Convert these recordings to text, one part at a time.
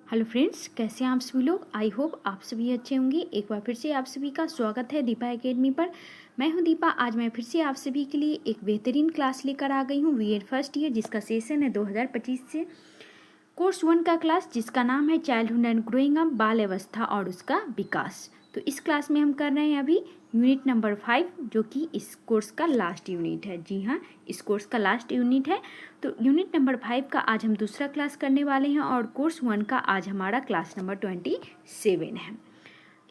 Hello friends, कैसे हैं आप सभी लोग। आई होप आप सभी अच्छे होंगे। एक बार फिर से आप सभी का स्वागत है दीपा एकेडमी पर। मैं हूं दीपा। आज मैं फिर से आप सभी के लिए एक बेहतरीन क्लास लेकर आ गई हूं बीएड फर्स्ट ईयर, जिसका सेशन है 2025 से। कोर्स 1 का क्लास जिसका नाम है चाइल्डहुड एंड ग्रोइंग अप, बाल अवस्था और उसका विकास। तो इस क्लास में हम कर रहे हैं अभी यूनिट नंबर 5, जो कि इस कोर्स का लास्ट यूनिट है। जी हाँ, इस कोर्स का लास्ट यूनिट है। तो यूनिट नंबर 5 का आज हम दूसरा क्लास करने वाले हैं और कोर्स 1 का आज हमारा क्लास नंबर 27 है।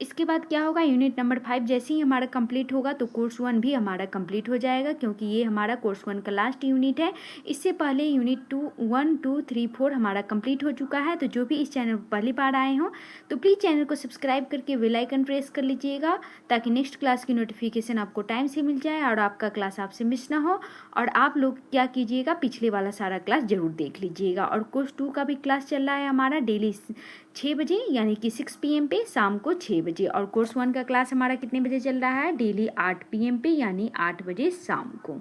इसके बाद क्या होगा, यूनिट नंबर 5 जैसे ही हमारा कंप्लीट होगा तो कोर्स 1 भी हमारा कंप्लीट हो जाएगा, क्योंकि ये हमारा कोर्स 1 का लास्ट यूनिट है। इससे पहले यूनिट 1, 2, 3, 4 हमारा कंप्लीट हो चुका है। तो जो भी इस चैनल पर पहली बार आए हों तो प्लीज़ चैनल को सब्सक्राइब करके बेल आइकन प्रेस कर लीजिएगा, ताकि नेक्स्ट क्लास की नोटिफिकेशन आपको टाइम से मिल जाए और आपका क्लास आपसे मिस ना हो। और आप लोग क्या कीजिएगा, पिछले वाला सारा क्लास जरूर देख लीजिएगा। और कोर्स 2 का भी क्लास चल रहा है हमारा डेली 6 बजे, यानी कि 6 PM पे, शाम को 6 बजे। और कोर्स 1 का क्लास हमारा कितने बजे चल रहा है, डेली 8 PM पे, यानी 8 बजे शाम को।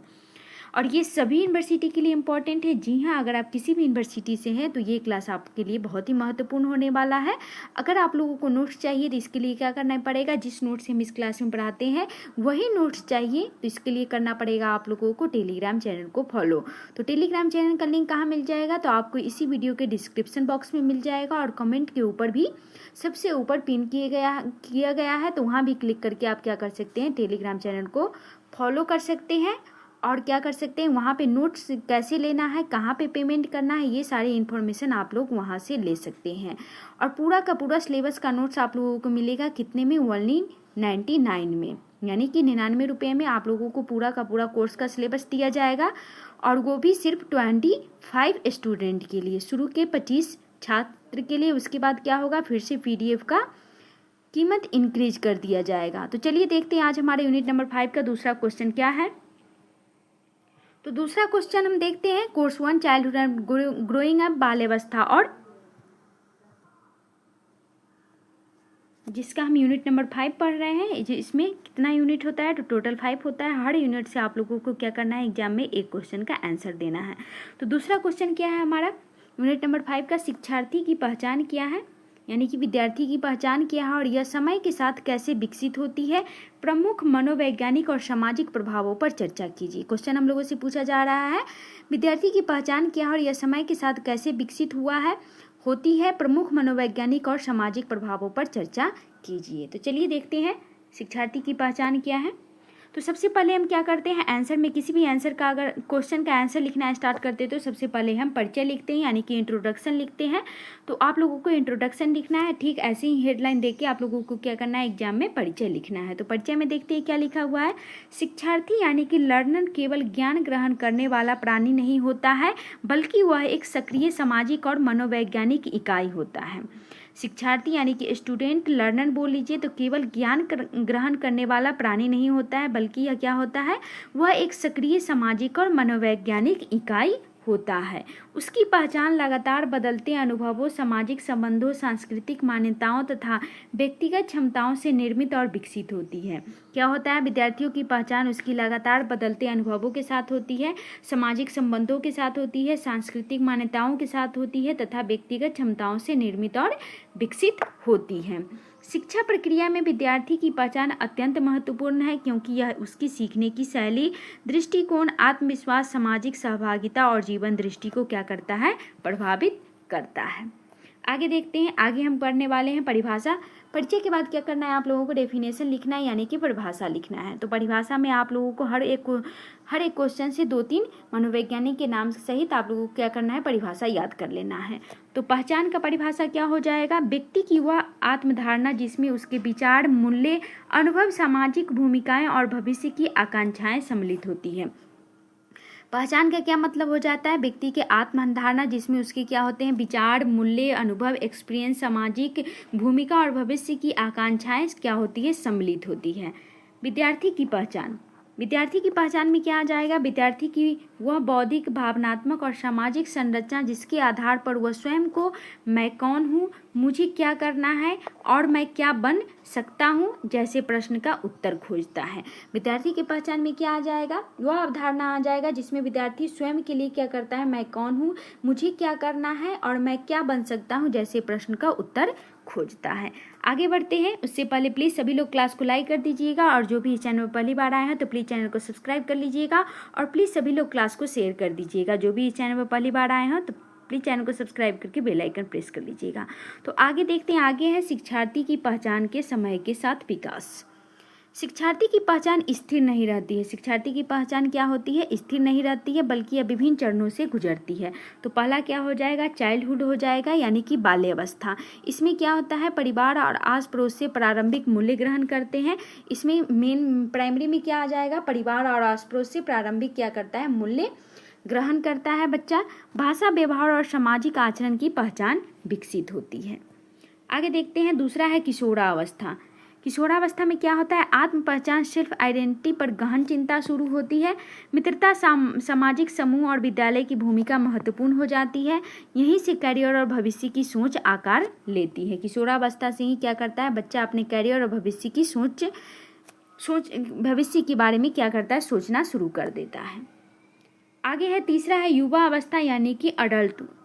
और ये सभी यूनिवर्सिटी के लिए इम्पॉर्टेंट है। जी हाँ, अगर आप किसी भी यूनिवर्सिटी से हैं तो ये क्लास आपके लिए बहुत ही महत्वपूर्ण होने वाला है। अगर आप लोगों को नोट्स चाहिए तो इसके लिए क्या करना पड़ेगा, जिस नोट्स से हम इस क्लास में पढ़ाते हैं वही नोट्स चाहिए तो इसके लिए करना पड़ेगा आप लोगों को टेलीग्राम चैनल को फॉलो। तो टेलीग्राम चैनल का लिंक कहाँ मिल जाएगा, तो आपको इसी वीडियो के डिस्क्रिप्शन बॉक्स में मिल जाएगा, और कमेंट के ऊपर भी सबसे ऊपर पिन किया गया है। तो वहाँ भी क्लिक करके आप क्या कर सकते हैं, टेलीग्राम चैनल को फॉलो कर सकते हैं। और क्या कर सकते हैं, वहाँ पे नोट्स कैसे लेना है, कहाँ पे पेमेंट करना है, ये सारी इन्फॉर्मेशन आप लोग वहाँ से ले सकते हैं। और पूरा का पूरा सिलेबस का नोट्स आप लोगों को मिलेगा कितने में, ओनली 99 में, यानी कि 99 रुपये में आप लोगों को पूरा का पूरा कोर्स का सिलेबस दिया जाएगा। और वो भी सिर्फ 25 स्टूडेंट के लिए, शुरू के 25 छात्र के लिए। उसके बाद क्या होगा, फिर से PDF का कीमत इंक्रीज कर दिया जाएगा। तो चलिए देखते हैं आज हमारे यूनिट नंबर 5 का दूसरा क्वेश्चन क्या है। तो दूसरा क्वेश्चन हम देखते हैं, course 1 childhood and growing up, बाल अवस्था और, जिसका हम यूनिट नंबर 5 पढ़ रहे हैं। इसमें कितना यूनिट होता है, तो टोटल 5 होता है। हर यूनिट से आप लोगों को क्या करना है, एग्जाम में एक क्वेश्चन का आंसर देना है। तो दूसरा क्वेश्चन क्या है हमारा, यूनिट नंबर 5 का, शिक्षार्थी की पहचान क्या है, यानी कि विद्यार्थी की पहचान क्या है और यह समय के साथ कैसे विकसित होती है, प्रमुख मनोवैज्ञानिक और सामाजिक प्रभावों पर चर्चा कीजिए। क्वेश्चन हम लोगों से पूछा जा रहा है, विद्यार्थी की पहचान क्या है और यह समय के साथ कैसे विकसित होती है, प्रमुख मनोवैज्ञानिक और सामाजिक प्रभावों पर चर्चा कीजिए। तो चलिए देखते हैं शिक्षार्थी की पहचान क्या है। तो सबसे पहले हम क्या करते हैं, आंसर में किसी भी आंसर का, अगर क्वेश्चन का आंसर लिखना स्टार्ट करते हैं तो सबसे पहले हम परिचय लिखते हैं, यानी कि इंट्रोडक्शन लिखते हैं। तो आप लोगों को इंट्रोडक्शन लिखना है, ठीक ऐसे ही हेडलाइन देके आप लोगों को क्या करना है, एग्जाम में परिचय लिखना है। तो परिचय में देखते हैं क्या लिखा हुआ है, शिक्षार्थी यानी कि लर्नर केवल ज्ञान ग्रहण करने वाला प्राणी नहीं होता है, बल्कि वह एक सक्रिय सामाजिक और मनोवैज्ञानिक इकाई होता है। शिक्षार्थी यानी कि स्टूडेंट, लर्नर बोल लीजिए, तो केवल ज्ञान ग्रहण करने वाला प्राणी नहीं होता है, बल्कि यह क्या होता है, वह एक सक्रिय सामाजिक और मनोवैज्ञानिक इकाई होता है। उसकी पहचान लगातार बदलते अनुभवों, सामाजिक संबंधों, सांस्कृतिक मान्यताओं तथा व्यक्तिगत क्षमताओं से निर्मित और विकसित होती है। क्या होता है, विद्यार्थियों की पहचान उसकी लगातार बदलते अनुभवों के साथ होती है, सामाजिक संबंधों के साथ होती है, सांस्कृतिक मान्यताओं के साथ होती है तथा व्यक्तिगत क्षमताओं से निर्मित और विकसित होती है। शिक्षा प्रक्रिया में विद्यार्थी की पहचान अत्यंत महत्वपूर्ण है, क्योंकि यह उसकी सीखने की शैली, दृष्टिकोण, आत्मविश्वास, सामाजिक सहभागिता और जीवन दृष्टि को क्या करता है, प्रभावित करता है। आगे देखते हैं, आगे हम पढ़ने वाले हैं परिभाषा। परिचय के बाद क्या करना है, आप लोगों को डेफिनेशन लिखना है, यानी कि परिभाषा लिखना है। तो परिभाषा में आप लोगों को हर एक क्वेश्चन से 2-3 मनोवैज्ञानिक के नाम सहित आप लोगों को क्या करना है, परिभाषा याद कर लेना है। तो पहचान का परिभाषा क्या हो जाएगा, व्यक्ति की वह आत्मधारणा जिसमें उसके विचार, मूल्य, अनुभव, सामाजिक भूमिकाएं और भविष्य की आकांक्षाएं सम्मिलित होती है। पहचान का क्या मतलब हो जाता है, व्यक्ति के आत्मधारणा जिसमें उसके क्या होते हैं, विचार, मूल्य, अनुभव, एक्सपीरियंस, सामाजिक भूमिका और भविष्य की आकांक्षाएं क्या होती है, सम्मिलित होती है। विद्यार्थी की पहचान, विद्यार्थी की पहचान में क्या आ जाएगा, विद्यार्थी की वह बौद्धिक, भावनात्मक और सामाजिक संरचना जिसके आधार पर वह स्वयं को मैं कौन हूँ, मुझे क्या करना है और मैं क्या बन सकता हूँ जैसे प्रश्न का उत्तर खोजता है। विद्यार्थी की पहचान में क्या आ जाएगा? वह अवधारणा आ जाएगा जिसमें विद्यार्थी स्वयं के लिए क्या करता है, मैं कौन हूँ, मुझे क्या करना है और मैं क्या बन सकता हूँ जैसे प्रश्न का उत्तर खोजता है। आगे बढ़ते हैं, उससे पहले प्लीज़ सभी लोग क्लास को लाइक कर दीजिएगा और जो भी इस चैनल पर पहली बार आए हैं तो प्लीज़ चैनल को सब्सक्राइब कर लीजिएगा और प्लीज़ सभी लोग क्लास को शेयर कर दीजिएगा। जो भी इस चैनल पर पहली बार आए हैं तो प्लीज़ चैनल को सब्सक्राइब करके बेल आइकन प्रेस कर लीजिएगा। तो आगे देखते हैं, आगे है शिक्षार्थी की पहचान के समय के साथ विकास। शिक्षार्थी की पहचान स्थिर नहीं रहती है। शिक्षार्थी की पहचान क्या होती है? स्थिर नहीं रहती है, बल्कि यह विभिन्न चरणों से गुजरती है। तो पहला क्या हो जाएगा? चाइल्डहुड हो जाएगा, यानी कि बाल्यावस्था। इसमें क्या होता है? परिवार और आस पड़ोस से प्रारंभिक मूल्य ग्रहण करते हैं। इसमें मेन प्राइमरी में क्या आ जाएगा? परिवार और आस पड़ोस से प्रारंभिक क्या करता है? मूल्य ग्रहण करता है बच्चा। भाषा, व्यवहार और सामाजिक आचरण की पहचान विकसित होती है। आगे देखते हैं, दूसरा है किशोरावस्था। किशोरावस्था में क्या होता है? आत्म पहचान, सेल्फ आइडेंटिटी पर गहन चिंता शुरू होती है। मित्रता, सामाजिक समूह और विद्यालय की भूमिका महत्वपूर्ण हो जाती है। यहीं से करियर और भविष्य की सोच आकार लेती है। किशोरावस्था से ही क्या करता है बच्चा? अपने करियर और भविष्य की भविष्य के बारे में क्या करता है? सोचना शुरू कर देता है। आगे है, तीसरा है युवा अवस्था, यानी कि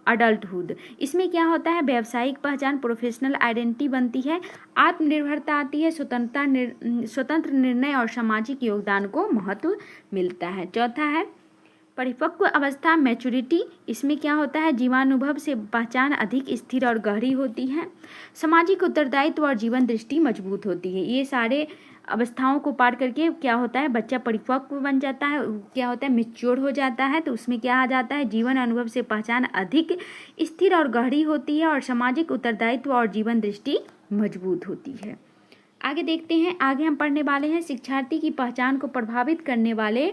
अडल्टहुड। इसमें क्या होता है? व्यावसायिक पहचान, प्रोफेशनल आइडेंटिटी बनती है। आत्मनिर्भरता आती है, स्वतंत्र निर्णय और सामाजिक योगदान को महत्व मिलता है। चौथा है परिपक्व अवस्था, मैच्योरिटी। इसमें क्या होता है? जीवनानुभव से पहचान अधिक स्थिर और गहरी होती है। सामाजिक उत्तरदायित्व और जीवन दृष्टि मजबूत होती है। ये सारे अवस्थाओं को पार करके क्या होता है? बच्चा परिपक्व बन जाता है, क्या होता है? मैच्योर हो जाता है। तो उसमें क्या आ जाता है? जीवन अनुभव से पहचान अधिक स्थिर और गहरी होती है और सामाजिक उत्तरदायित्व और जीवन दृष्टि मजबूत होती है। आगे देखते हैं, आगे हम पढ़ने वाले हैं शिक्षार्थी की पहचान को प्रभावित करने वाले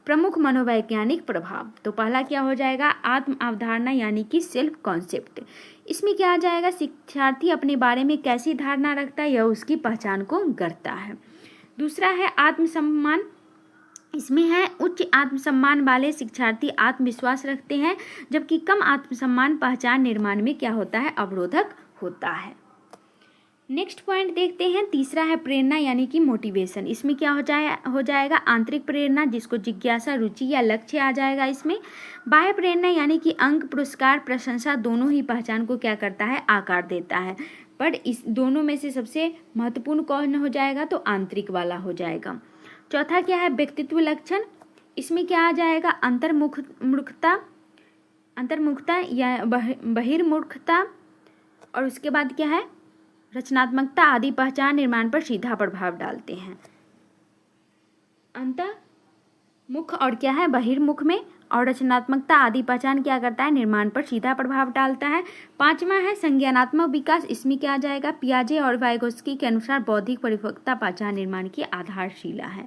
प्रमुख मनोवैज्ञानिक प्रभाव। तो पहला क्या हो जाएगा? आत्म अवधारणा, यानी कि सेल्फ कॉन्सेप्ट। इसमें क्या आ जाएगा? शिक्षार्थी अपने बारे में कैसी धारणा रखता है, यह उसकी पहचान को गढ़ता है। दूसरा है आत्मसम्मान। इसमें है उच्च आत्मसम्मान वाले शिक्षार्थी आत्मविश्वास रखते हैं, जबकि कम आत्मसम्मान पहचान निर्माण में क्या होता है? अवरोधक होता है। नेक्स्ट पॉइंट देखते हैं, तीसरा है प्रेरणा, यानी कि मोटिवेशन। इसमें क्या हो जाएगा? आंतरिक प्रेरणा, जिसको जिज्ञासा, रुचि या लक्ष्य आ जाएगा इसमें। बाह्य प्रेरणा, यानी कि अंक, पुरस्कार, प्रशंसा दोनों ही पहचान को क्या करता है? आकार देता है। पर इस दोनों में से सबसे महत्वपूर्ण कौन हो जाएगा? तो आंतरिक वाला हो जाएगा। चौथा क्या है? व्यक्तित्व लक्षण। इसमें क्या आ जाएगा? अंतर्मुखता या बहिर्मुखता, और उसके बाद क्या है? रचनात्मकता आदि पहचान निर्माण पर सीधा प्रभाव डालते हैं। अंतर्मुख और क्या है? बहिर्मुख में, और रचनात्मकता आदि पहचान क्या करता है? निर्माण पर सीधा प्रभाव डालता है। पांचवा है संज्ञानात्मक विकास। इसमें क्या आ जाएगा? पियाजे और वाइगोत्स्की के अनुसार बौद्धिक परिपक्वता पहचान निर्माण की आधारशिला है।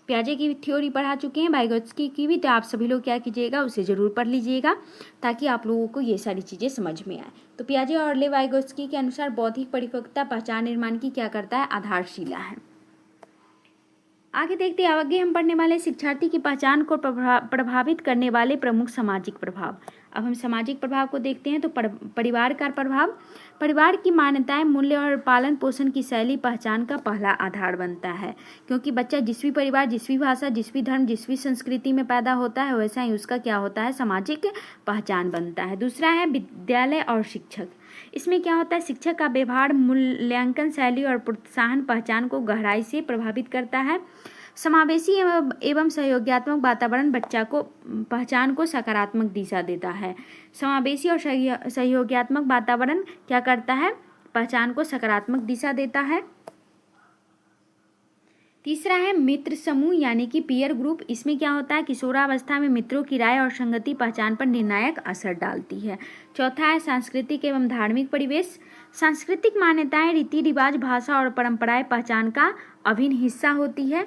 पियाजे की थ्योरी पढ़ा चुके हैं, वाइगोत्स्की की भी, तो आप सभी लोग क्या कीजिएगा? उसे ज़रूर पढ़ लीजिएगा ताकि आप लोगों को ये सारी चीज़ें समझ में आए। तो पियाजे और ले वाइगोत्स्की के अनुसार बौद्धिक परिपक्वता पहचान निर्माण की क्या करता है? आधारशिला है। आगे देखते हैं, आगे हम पढ़ने वाले शिक्षार्थी की पहचान को प्रभावित करने वाले प्रमुख सामाजिक प्रभाव। अब हम सामाजिक प्रभाव को देखते हैं। तो परिवार का प्रभाव। परिवार की मान्यताएं, मूल्य और पालन पोषण की शैली पहचान का पहला आधार बनता है, क्योंकि बच्चा जिस भी परिवार, जिस भी भाषा, जिस भी धर्म, जिस भी संस्कृति में पैदा होता है, वैसा ही उसका क्या होता है? सामाजिक पहचान बनता है। दूसरा है विद्यालय और शिक्षक। इसमें क्या होता है? शिक्षक का व्यवहार, मूल्यांकन शैली और प्रोत्साहन पहचान को गहराई से प्रभावित करता है। समावेशी एवं सहयोगात्मक वातावरण बच्चा को पहचान को सकारात्मक दिशा देता है। समावेशी और सहयोगात्मक वातावरण क्या करता है? पहचान को सकारात्मक दिशा देता है। तीसरा है मित्र समूह, यानी कि पीयर ग्रुप। इसमें क्या होता है? किशोरावस्था में मित्रों की राय और संगति पहचान पर निर्णायक असर डालती है। चौथा है सांस्कृतिक एवं धार्मिक परिवेश। सांस्कृतिक मान्यताएं, रीति रिवाज, भाषा और परंपराएं पहचान का अभिन्न हिस्सा होती है।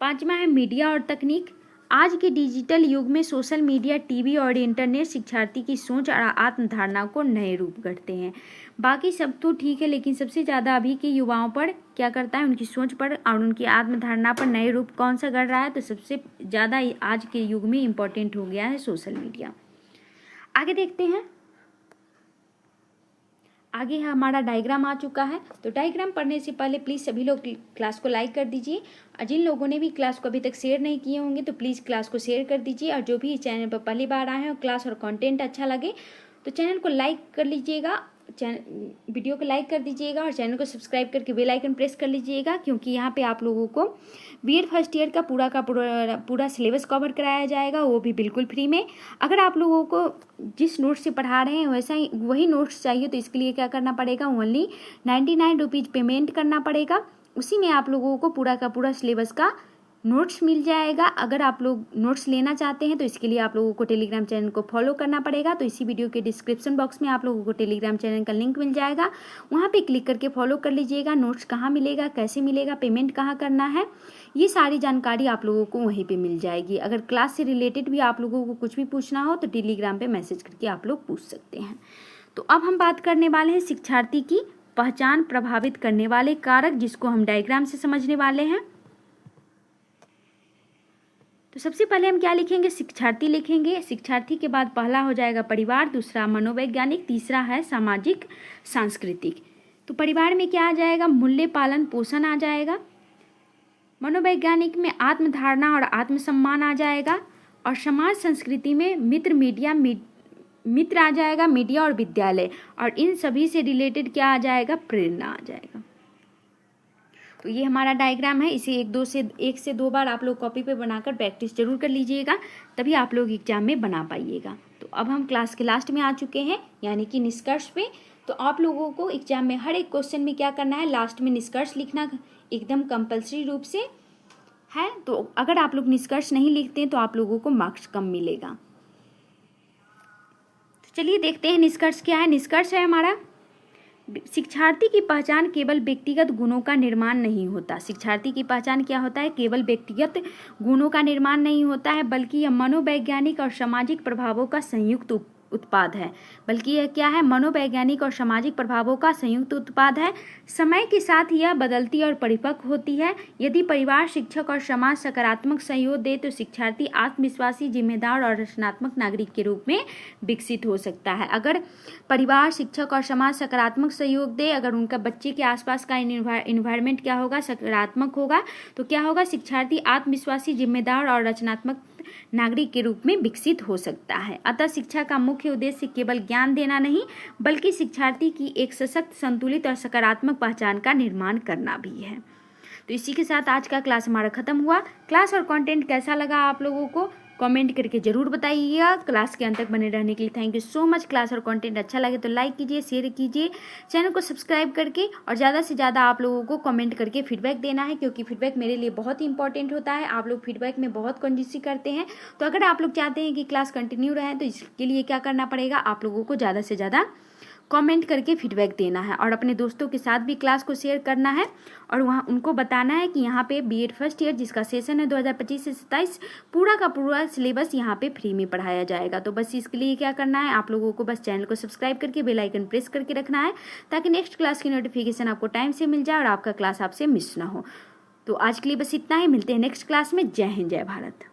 पांचवा है मीडिया और तकनीक। आज के डिजिटल युग में सोशल मीडिया, टीवी और इंटरनेट शिक्षार्थी की सोच और आत्मधारणा को नए रूप करते हैं। बाकी सब तो ठीक है, लेकिन सबसे ज़्यादा अभी के युवाओं पर क्या करता है, उनकी सोच पर और उनकी आत्मधारणा पर नए रूप कौन सा गढ़ रहा है, तो सबसे ज़्यादा आज के युग में इम्पोर्टेंट हो गया है सोशल मीडिया। आगे देखते हैं। आगे हमारा डायग्राम आ चुका है। तो डायग्राम पढ़ने से पहले प्लीज़ सभी लोग क्लास को लाइक कर दीजिए, और जिन लोगों ने भी क्लास को अभी तक शेयर नहीं किए होंगे तो प्लीज़ क्लास को शेयर कर दीजिए, और जो भी इस चैनल पर पहली बार आए हैं और क्लास और कंटेंट अच्छा लगे तो चैनल को लाइक कर लीजिएगा, वीडियो को लाइक कर दीजिएगा और चैनल को सब्सक्राइब करके बेल आइकन प्रेस कर लीजिएगा, क्योंकि यहाँ पे आप लोगों को बीएड फर्स्ट ईयर का पूरा सिलेबस कवर कराया जाएगा, वो भी बिल्कुल फ्री में। अगर आप लोगों को जिस नोट्स से पढ़ा रहे हैं वैसा ही वही नोट्स चाहिए तो इसके लिए क्या करना पड़ेगा, ओनली 99 रुपीज़ पेमेंट करना पड़ेगा। उसी में आप लोगों को पूरा का पूरा सिलेबस का नोट्स मिल जाएगा। अगर आप लोग नोट्स लेना चाहते हैं तो इसके लिए आप लोगों को टेलीग्राम चैनल को फॉलो करना पड़ेगा। तो इसी वीडियो के डिस्क्रिप्शन बॉक्स में आप लोगों को टेलीग्राम चैनल का लिंक मिल जाएगा, वहाँ पे क्लिक करके फॉलो कर लीजिएगा। नोट्स कहाँ मिलेगा, कैसे मिलेगा, पेमेंट कहाँ करना है, ये सारी जानकारी आप लोगों को वहीं पर मिल जाएगी। अगर क्लास से रिलेटेड भी आप लोगों को कुछ भी पूछना हो तो टेलीग्राम पर मैसेज करके आप लोग पूछ सकते हैं। तो अब हम बात करने वाले हैं शिक्षार्थी की पहचान प्रभावित करने वाले कारक, जिसको हम डायग्राम से समझने वाले हैं। तो सबसे पहले हम क्या लिखेंगे, शिक्षार्थी लिखेंगे। शिक्षार्थी के बाद पहला हो जाएगा परिवार, दूसरा मनोवैज्ञानिक, तीसरा है सामाजिक सांस्कृतिक। तो परिवार में क्या आ जाएगा, मूल्य पालन पोषण आ जाएगा। मनोवैज्ञानिक में आत्मधारणा और आत्मसम्मान आ जाएगा, और समाज संस्कृति में मित्र आ जाएगा, मीडिया और विद्यालय, और इन सभी से रिलेटेड क्या आ जाएगा, प्रेरणा आ जाएगा। तो ये हमारा डायग्राम है, इसे एक से दो बार आप लोग कॉपी पे बनाकर प्रैक्टिस जरूर कर लीजिएगा, तभी आप लोग एग्जाम में बना पाइएगा। तो अब हम क्लास के लास्ट में आ चुके हैं, यानी कि निष्कर्ष पे। तो आप लोगों को एग्जाम में हर एक क्वेश्चन में क्या करना है, लास्ट में निष्कर्ष लिखना एकदम कंपल्सरी रूप से है। तो अगर आप लोग निष्कर्ष नहीं लिखते हैं तो आप लोगों को मार्क्स कम मिलेगा। तो चलिए देखते हैं निष्कर्ष क्या है। निष्कर्ष है हमारा, शिक्षार्थी की पहचान केवल व्यक्तिगत गुणों का निर्माण नहीं होता। शिक्षार्थी की पहचान क्या होता है, केवल व्यक्तिगत गुणों का निर्माण नहीं होता है, बल्कि यह मनोवैज्ञानिक और सामाजिक प्रभावों का संयुक्त उत्पाद है। बल्कि यह क्या है, मनोवैज्ञानिक और सामाजिक प्रभावों का संयुक्त उत्पाद है। समय के साथ यह बदलती और परिपक्व होती है। यदि परिवार, शिक्षक और समाज सकारात्मक सहयोग दे तो शिक्षार्थी आत्मविश्वासी, जिम्मेदार और रचनात्मक नागरिक के रूप में विकसित हो सकता है। अगर परिवार, शिक्षक और समाज सकारात्मक सहयोग दे, अगर उनका बच्चे के आसपास का इन्वायरमेंट क्या होगा, सकारात्मक होगा, तो क्या होगा, शिक्षार्थी आत्मविश्वासी, जिम्मेदार और रचनात्मक नागरिक के रूप में विकसित हो सकता है। अतः शिक्षा का मुख्य उद्देश्य केवल ज्ञान देना नहीं, बल्कि शिक्षार्थी की एक सशक्त, संतुलित और सकारात्मक पहचान का निर्माण करना भी है। तो इसी के साथ आज का क्लास हमारा खत्म हुआ। क्लास और कंटेंट कैसा लगा आप लोगों को कमेंट करके जरूर बताइएगा। क्लास के अंत तक बने रहने के लिए thank you so much. Class और कंटेंट अच्छा लगे तो लाइक कीजिए, शेयर कीजिए, चैनल को सब्सक्राइब करके, और ज़्यादा से ज़्यादा आप लोगों को कमेंट करके फीडबैक देना है, क्योंकि फीडबैक मेरे लिए बहुत ही इंपॉर्टेंट होता है। आप लोग फीडबैक में बहुत कंजूसी करते हैं। तो अगर आप लोग चाहते हैं कि क्लास कंटिन्यू रहे तो इसके लिए क्या करना पड़ेगा, आप लोगों को ज़्यादा से ज़्यादा कमेंट करके फीडबैक देना है, और अपने दोस्तों के साथ भी क्लास को शेयर करना है, और वहाँ उनको बताना है कि यहाँ पे बीएड फर्स्ट ईयर जिसका सेशन है 2025 से 27 पूरा का पूरा सिलेबस यहाँ पे फ्री में पढ़ाया जाएगा। तो बस इसके लिए क्या करना है, आप लोगों को बस चैनल को सब्सक्राइब करके बेल आइकन प्रेस करके रखना है, ताकि नेक्स्ट क्लास की नोटिफिकेशन आपको टाइम से मिल जाए और आपका क्लास आपसे मिस ना हो। तो आज के लिए बस इतना ही, मिलते हैं नेक्स्ट क्लास में। जय हिंद, जय भारत।